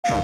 All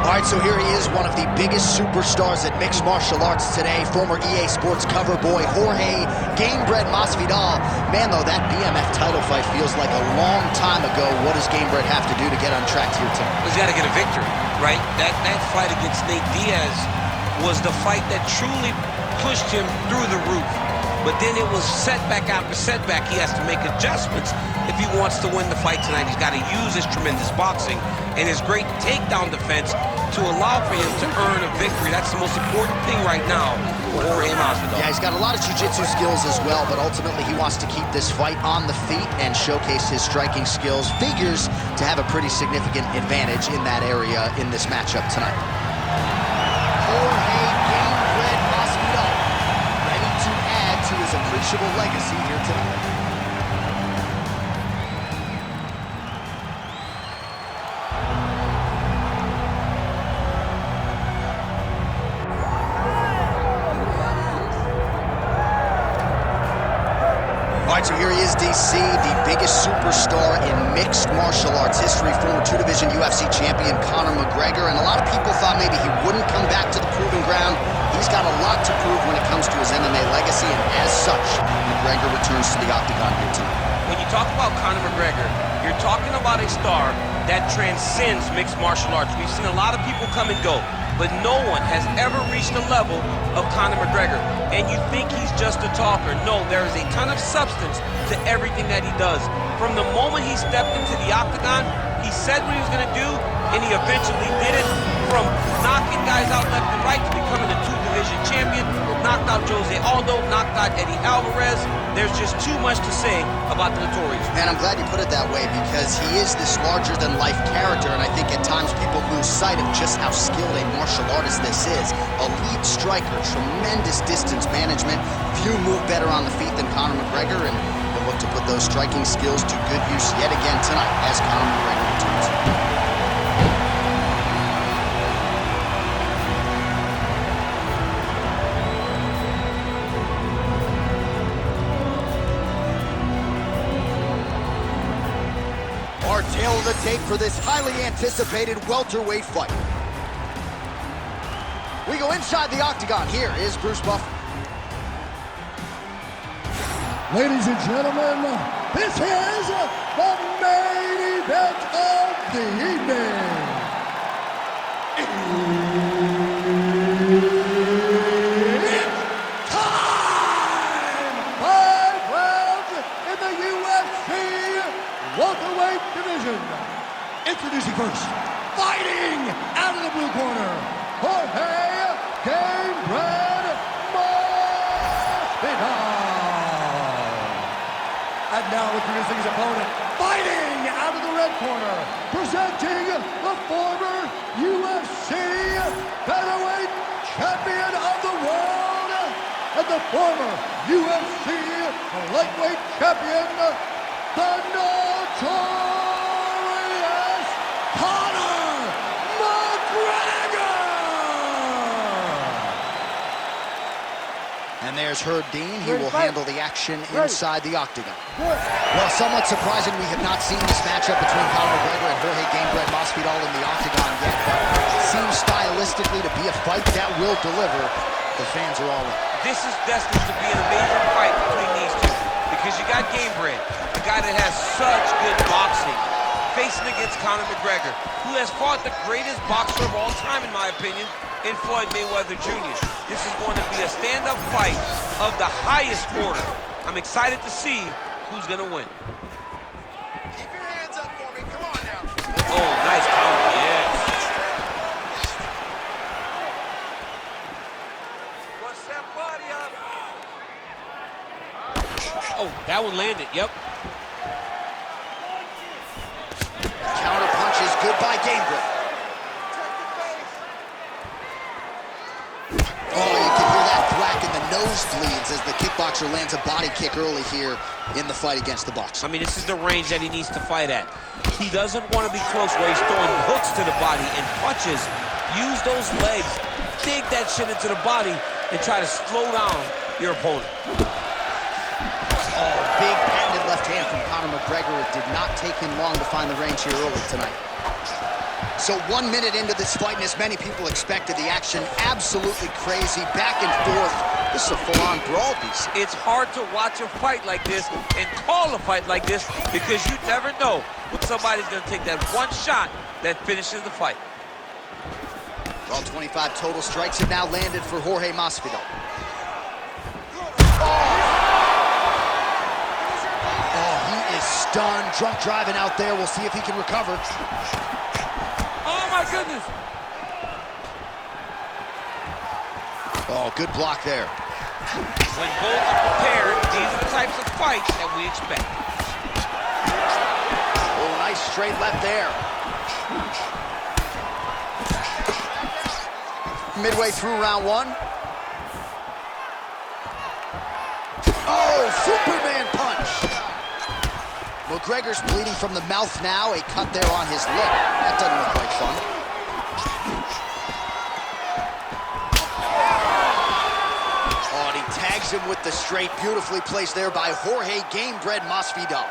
right, so here he is, one of the biggest superstars in mixed martial arts today, former EA Sports cover boy, Jorge Gamebred Masvidal. Man, though, that BMF title fight feels like a long time ago. What does Gamebred have to do to get on track here tonight? He's got to get a victory, right? That fight against Nate Diaz was the fight that truly pushed him through the roof. But then it was setback after setback. He has to make adjustments if he wants to win the fight tonight. He's got to use his tremendous boxing and his great takedown defense to allow for him to earn a victory. That's the most important thing right now for Jorge Masvidal. Yeah, he's got a lot of jiu-jitsu skills as well, but ultimately he wants to keep this fight on the feet and showcase his striking skills. Figures to have a pretty significant advantage in that area in this matchup tonight. Jorge Gamebred Masvidal, ready to add to his appreciable legacy here tonight. So here he is, DC, the biggest superstar in mixed martial arts history, former two-division UFC champion Conor McGregor, and a lot of people thought maybe he wouldn't come back to the proving ground. He's got a lot to prove when it comes to his MMA legacy, and as such, McGregor returns to the octagon here tonight. When you talk about Conor McGregor, you're talking about a star that transcends mixed martial arts. We've seen a lot of people come and go, but no one has ever reached the level of Conor McGregor. And you think he's just a talker. No, there is a ton of substance to everything that he does. From the moment he stepped into the octagon, he said what he was gonna do, and he eventually did it. From knocking guys out left and right to becoming a two-division champion, knocked out Jose Aldo, knocked out Eddie Alvarez. There's just too much to say about the Notorious. Man, I'm glad you put it that way, because he is this larger-than-life character, and I think at times people lose sight of just how skilled a martial artist this is. Elite striker, tremendous distance management. Few move better on the feet than Conor McGregor, and he'll look to put those striking skills to good use yet again tonight as Conor McGregor returns. Our tail of the tape for this highly anticipated welterweight fight. We go inside the octagon. Here is Bruce Buffer. Ladies and gentlemen, this is the main event of the evening. It's time! 5 rounds in the UFC welterweight division. Introducing first, fighting out of the blue corner, Jorge Gamebred Masvidal. And now introducing his opponent, fighting out of the red corner, presenting the former UFC featherweight champion of the world and the former UFC lightweight champion, the Notorious CONOR McGregor! And there's Herb Dean. He will handle the action inside the octagon. Well, somewhat surprising, we have not seen this matchup between Conor McGregor and Jorge Gamebred Masvidal in the octagon yet, but it seems stylistically to be a fight that will deliver. The fans are all in. This is destined to be an amazing fight between these two, because you got Gamebred, a guy that has such good boxing, facing against Conor McGregor, who has fought the greatest boxer of all time, in my opinion, in Floyd Mayweather Jr. This is going to be a stand-up fight of the highest order. I'm excited to see who's going to win. Keep your hands up for me. Come on now. Oh, nice counter, yes. What's that body up? Oh, that one landed, yep. Counter punch is good by Gamebred. Oh, you can hear that thwack in the nosebleeds as the kickboxer lands a body kick early here in the fight against the boxer. I mean, this is the range that he needs to fight at. He doesn't want to be close where he's throwing hooks to the body and punches. Use those legs, dig that shit into the body, and try to slow down your opponent. Oh, big patented left hand from Conor McGregor. It did not take him long to find the range here early tonight. So 1 minute into this fight, and as many people expected, the action absolutely crazy, back and forth. This is a full-on brawl, DC. It's hard to watch a fight like this and call a fight like this because you never know when somebody's going to take that one shot that finishes the fight. Well, 25 total strikes have now landed for Jorge Masvidal. Oh, he is stunned, drunk driving out there. We'll see if he can recover. Oh, my goodness. Oh, good block there. When both are prepared, these are the types of fights that we expect. Oh, nice straight left there. Midway through round one. Oh, Superman punch. McGregor's bleeding from the mouth now. A cut there on his lip. That doesn't look like fun. Oh, and he tags him with the straight. Beautifully placed there by Jorge Gamebred Masvidal.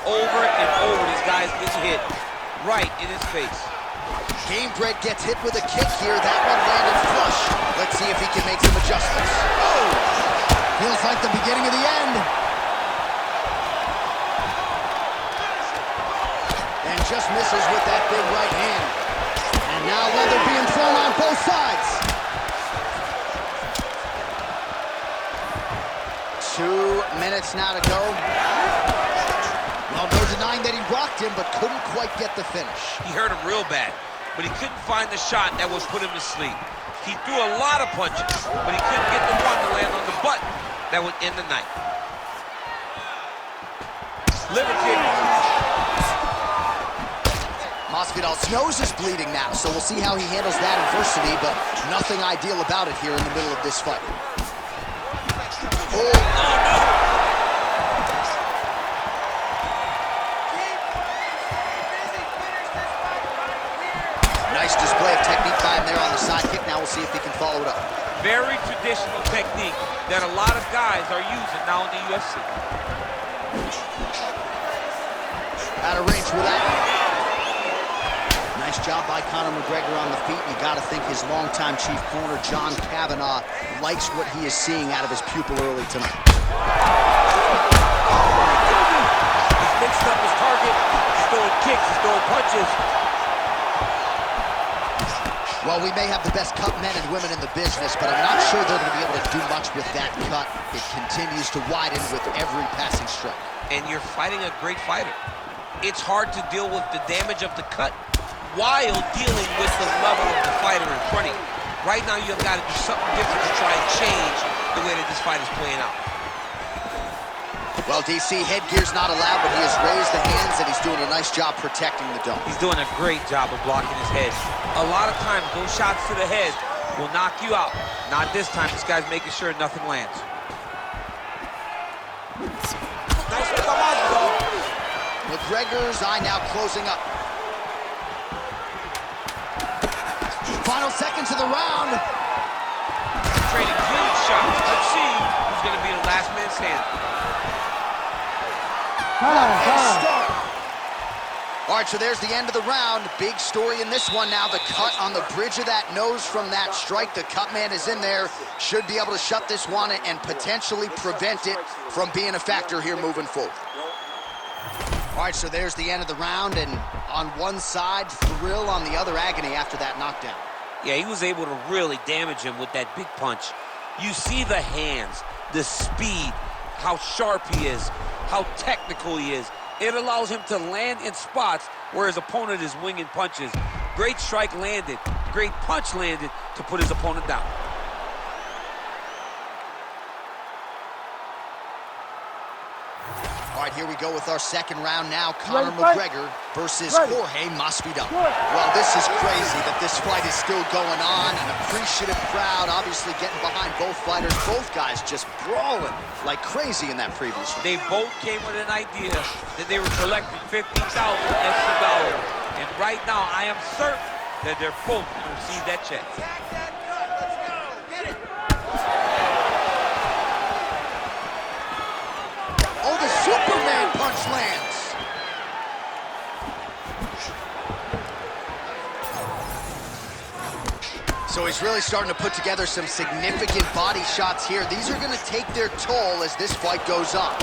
Over and over, this guy's getting hit right in his face. Gamebred gets hit with a kick here. That one landed flush. Let's see if he can make some adjustments. Oh! Feels like the beginning of the end. And just misses with that big right hand. And now leather being thrown on both sides. 2 minutes now to go. Well, no denying that he rocked him, but couldn't quite get the finish. He hurt him real bad, but he couldn't find the shot that would put him to sleep. He threw a lot of punches, but he couldn't get the one to land on the button that would end the night. Liver kick. Masvidal's nose is bleeding now, so we'll see how he handles that adversity, but nothing ideal about it here in the middle of this fight. Oh, no! Nice display of technique by him there on the side kick. Now we'll see if he can follow it up. Very traditional technique that a lot of guys are using now in the UFC. Out of range with that. Nice job by Conor McGregor on the feet. You got to think his longtime chief corner, John Kavanagh, likes what he is seeing out of his pupil early tonight. He's mixed up his target. He's throwing kicks, he's throwing punches. Well, we may have the best cut men and women in the business, but I'm not sure they're going to be able to do much with that cut. It continues to widen with every passing strike. And you're fighting a great fighter. It's hard to deal with the damage of the cut while dealing with the level of the fighter in front of you. Right now, you've got to do something different to try and change the way that this fight is playing out. Well, DC, headgear's not allowed, but he has raised the hands, and he's doing a nice job protecting the dome. He's doing a great job of blocking his head. A lot of times, those shots to the head will knock you out. Not this time. This guy's making sure nothing lands. Nice with the muzzle. McGregor's eye now closing up. Final seconds of the round. Trading huge shots. Let's see who's going to be the last man standing. All right, so there's the end of the round. Big story in this one now. The cut on the bridge of that nose from that strike. The cut man is in there. Should be able to shut this one and potentially prevent it from being a factor here moving forward. All right, so there's the end of the round, and on one side, thrill, on the other, agony after that knockdown. Yeah, he was able to really damage him with that big punch. You see the hands, the speed, how sharp he is, how technical he is. It allows him to land in spots where his opponent is winging punches. Great strike landed, great punch landed to put his opponent down. All right, here we go with our second round now. Conor McGregor versus Jorge Masvidal. Well, this is crazy that this fight is still going on. An appreciative crowd obviously getting behind both fighters. Both guys just brawling like crazy in that previous one. They both came with an idea that they were collecting 50,000 extra dollars. And right now, I am certain that they're both going to receive that check. he's really starting to put together some significant body shots here. These are going to take their toll as this fight goes on.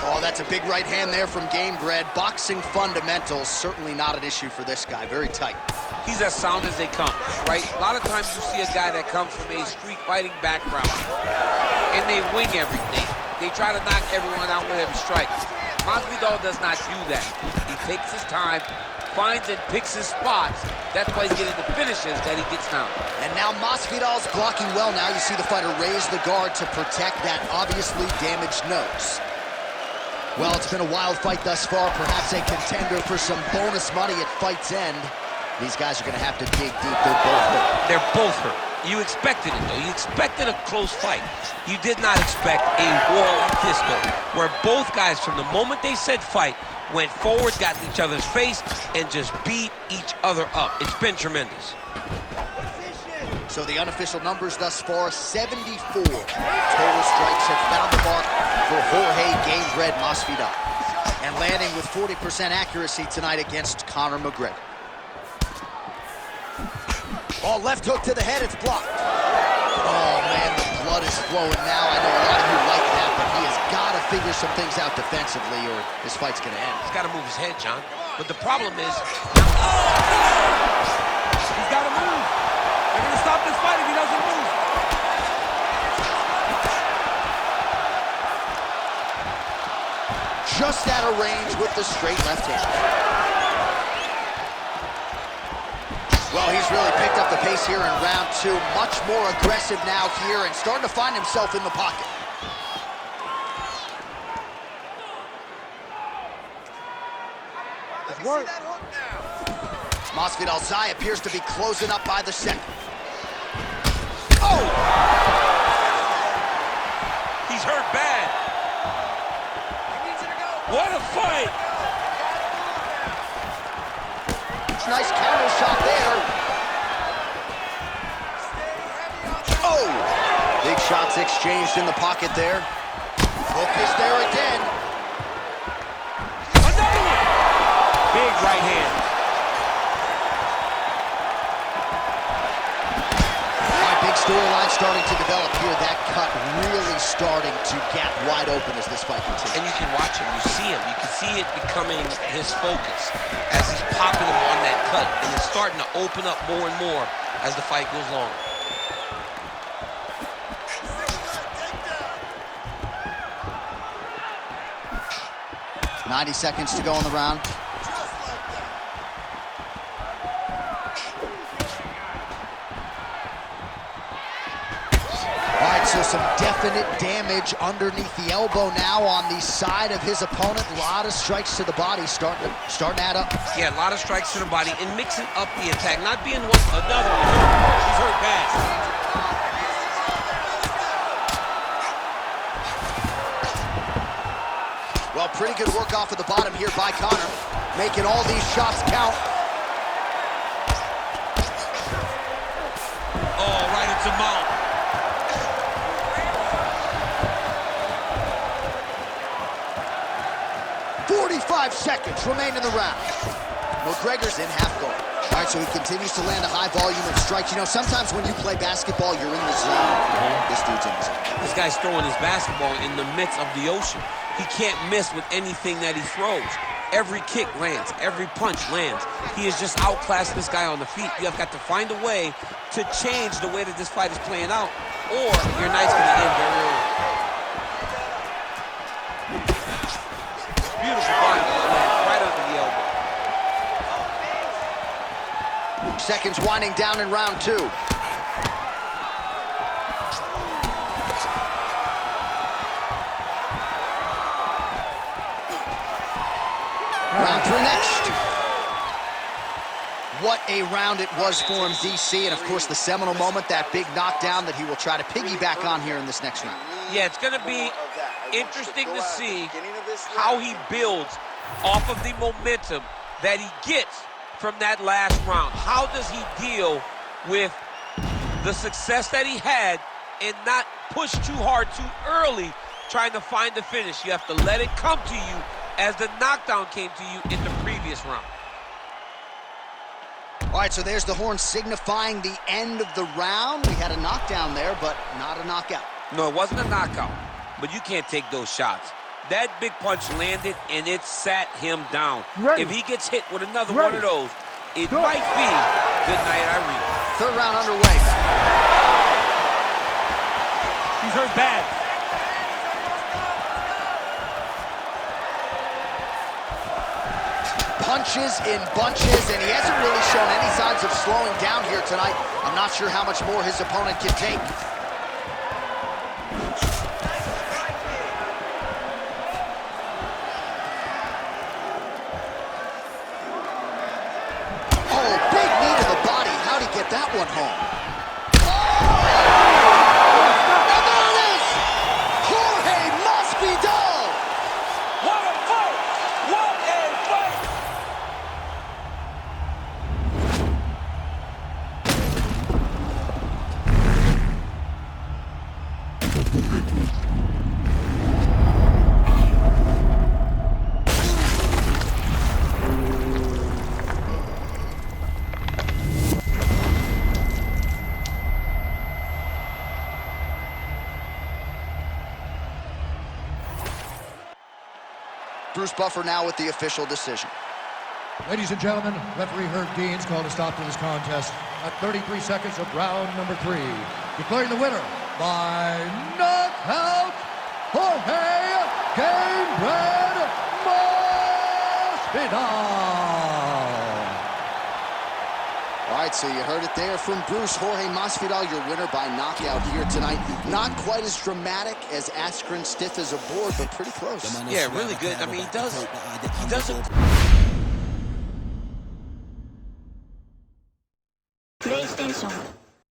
Oh, that's a big right hand there from Gamebred. Boxing fundamentals, certainly not an issue for this guy. Very tight. He's as sound as they come, right? A lot of times you see a guy that comes from a street fighting background, and they wing everything. They try to knock everyone out with every strike. Masvidal does not do that. He takes his time, finds and picks his spots. That's why he's getting the finishes that he gets now. And now Masvidal's blocking well now. You see the fighter raise the guard to protect that obviously damaged nose. Well, it's been a wild fight thus far, perhaps a contender for some bonus money at fight's end. These guys are going to have to dig deep. They're both hurt. They're both hurt. You expected it, though. You expected a close fight. You did not expect a war on pistol, where both guys, from the moment they said fight, went forward, got in each other's face, and just beat each other up. It's been tremendous. So the unofficial numbers thus far, 74 total strikes have found the mark for Jorge Gamebred Masvidal. And landing with 40% accuracy tonight against Conor McGregor. Oh, left hook to the head, it's blocked. Oh, man, the blood is flowing now. I know a lot of you like that, but he has got to figure some things out defensively or this fight's going to end. He's got to move his head, John. But the problem is... he's got to move. They're going to stop this fight if he doesn't move. Just out of range with the straight left hand. Well, he's really picked up the pace here in round two. Much more aggressive now here and starting to find himself in the pocket. Let me see that hook now. Masvidal's eye appears to be closing up by the second. Oh! He's hurt bad. He needs you to go. What a fight! Nice counter shot there. Oh! Big shots exchanged in the pocket there. Hook is there again. Another one! Big right hand. All right, big storyline starting to develop here. That cut really starting to gap wide open as this fight continues. And you can watch him, you see him. You can see it becoming his focus as he's popping him on that cut, and it's starting to open up more and more as the fight goes long. It's 90 seconds to go in the round. All right, so some definite damage underneath the elbow now on the side of his opponent. A lot of strikes to the body starting to add up. Yeah, a lot of strikes to the body and mixing up the attack, not being one, another one. He's hurt bad. Well, pretty good work off of the bottom here by Conor, making all these shots count. Oh, right into mount. 45 seconds remain in the round. McGregor's in half guard. All right, so he continues to land a high volume of strikes. You know, sometimes when you play basketball, you're in the zone. This dude's in the zone. This guy's throwing his basketball in the midst of the ocean. He can't miss with anything that he throws. Every kick lands, every punch lands. He is just outclassing this guy on the feet. You have got to find a way to change the way that this fight is playing out, or your night's going to end very early. Beautiful body right under the elbow. Seconds winding down in round two. Round three next. What a round it was for him, DC, and of course the seminal moment, that big knockdown that he will try to piggyback on here in this next round. Yeah, it's going to be interesting to see how he builds off of the momentum that he gets from that last round. How does he deal with the success that he had and not push too hard too early trying to find the finish? You have to let it come to you as the knockdown came to you in the previous round. All right, so there's the horn signifying the end of the round. We had a knockdown there, but not a knockout. No, it wasn't a knockout, but you can't take those shots. That big punch landed, and it sat him down. If he gets hit with another one of those, it might be good night, Irene. Third round underway. He's hurt bad. Punches in bunches, and he hasn't really shown any signs of slowing down here tonight. I'm not sure how much more his opponent can take. Oh, big knee to the body. How'd he get that one home? And there it is! Jorge Masvidal! What a fight! What a fight! Bruce Buffer now with the official decision. Ladies and gentlemen, referee Herb Dean's called a stop to this contest at 33 seconds of round number 3. Declaring the winner by knockout, Jorge Gamebred Masvidal. All right, so you heard it there from Bruce. Jorge Masvidal, your winner by knockout here tonight. Not quite as dramatic as Askren stiff as a board, but pretty close. Yeah, really good. I mean, he does it. PlayStation